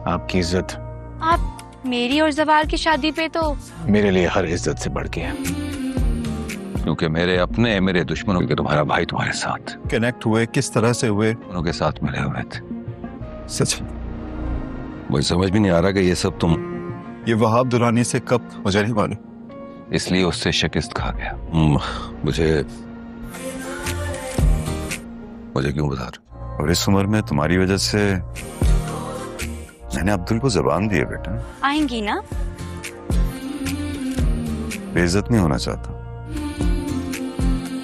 آپ کی عزت آپ میری اور زوال کی شادی پہ تو میرے لیے ہر عزت سے بڑھ کے ہے، کیونکہ میرے اپنے میرے دشمنوں کے تمہارا بھائی تمہارے ساتھ کنیکٹ ہوئے کس طرح سے ہوئے؟ انہوں کے ساتھ ملے ہوئے تھے. سچ مجھے سمجھ بھی نہیں آ رہا کہ یہ سب تم یہ وہاب درانی سے کب؟ مجھے نہیں معلوم. اس لیے اس سے شکست کھا گیا. مجھے کیوں بتا رہے؟ اور اس عمر میں تمہاری وجہ سے میں نے عبدل کو زبان دی ہے بیٹا. آئیں گی نا؟ بے عزت نہیں ہونا چاہتا.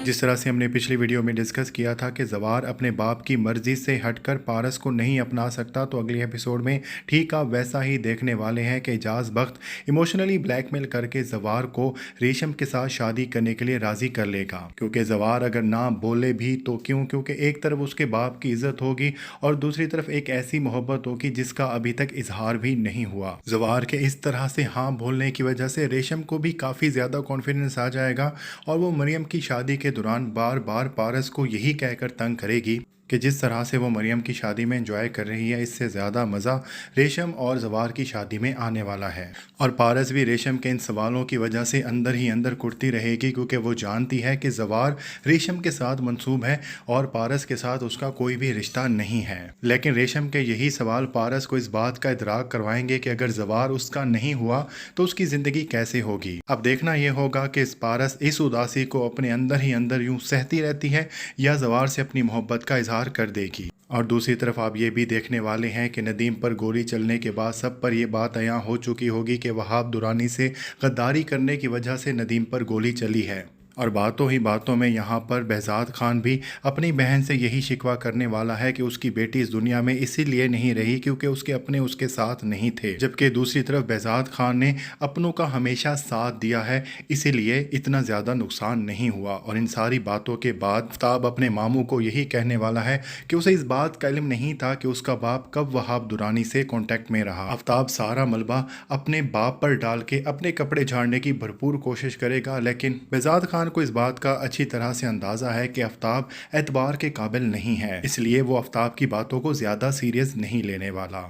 جس طرح سے ہم نے پچھلی ویڈیو میں ڈسکس کیا تھا کہ زوار اپنے باپ کی مرضی سے ہٹ کر پارس کو نہیں اپنا سکتا، تو اگلی ایپیسوڈ میں ٹھیک آپ ویسا ہی دیکھنے والے ہیں کہ اعجاز بخت ایموشنلی بلیک میل کر کے زوار کو ریشم کے ساتھ شادی کرنے کے لیے راضی کر لے گا. کیونکہ زوار اگر نہ بولے بھی تو کیوں، کیونکہ ایک طرف اس کے باپ کی عزت ہوگی اور دوسری طرف ایک ایسی محبت ہوگی جس کا ابھی تک اظہار بھی نہیں ہوا. زوار کے اس طرح سے ہاں بولنے کی وجہ سے ریشم کو بھی کافی زیادہ کانفیڈنس آ جائے گا اور وہ مریم کی شادی کے دوران بار بار پارس کو یہی کہہ کر تنگ کرے گی کہ جس طرح سے وہ مریم کی شادی میں انجوائے کر رہی ہے، اس سے زیادہ مزہ ریشم اور زوار کی شادی میں آنے والا ہے. اور پارس بھی ریشم کے ان سوالوں کی وجہ سے اندر ہی اندر کڑتی رہے گی، کیونکہ وہ جانتی ہے کہ زوار ریشم کے ساتھ منسوب ہے اور پارس کے ساتھ اس کا کوئی بھی رشتہ نہیں ہے. لیکن ریشم کے یہی سوال پارس کو اس بات کا ادراک کروائیں گے کہ اگر زوار اس کا نہیں ہوا تو اس کی زندگی کیسے ہوگی. اب دیکھنا یہ ہوگا کہ پارس اس اداسی کو اپنے اندر ہی اندر یوں سہتی رہتی ہے یا زوار سے اپنی محبت کا اظہار کر دے گی. اور دوسری طرف آپ یہ بھی دیکھنے والے ہیں کہ ندیم پر گولی چلنے کے بعد سب پر یہ بات عیاں ہو چکی ہوگی کہ وہاب درانی سے غداری کرنے کی وجہ سے ندیم پر گولی چلی ہے. اور باتوں ہی باتوں میں یہاں پر بہزاد خان بھی اپنی بہن سے یہی شکوہ کرنے والا ہے کہ اس کی بیٹی اس دنیا میں اسی لیے نہیں رہی کیونکہ اس کے اپنے اس کے ساتھ نہیں تھے، جبکہ دوسری طرف بہزاد خان نے اپنوں کا ہمیشہ ساتھ دیا ہے، اسی لیے اتنا زیادہ نقصان نہیں ہوا. اور ان ساری باتوں کے بعد آفتاب اپنے ماموں کو یہی کہنے والا ہے کہ اسے اس بات کا علم نہیں تھا کہ اس کا باپ کب وہاب درانی سے کانٹیکٹ میں رہا. آفتاب سارا ملبہ اپنے باپ پر ڈال کے اپنے کپڑے جھاڑنے کی بھرپور کوشش کرے گا، لیکن بہزاد خان کو اس بات کا اچھی طرح سے اندازہ ہے کہ آفتاب اعتبار کے قابل نہیں ہے، اس لیے وہ آفتاب کی باتوں کو زیادہ سیریس نہیں لینے والا.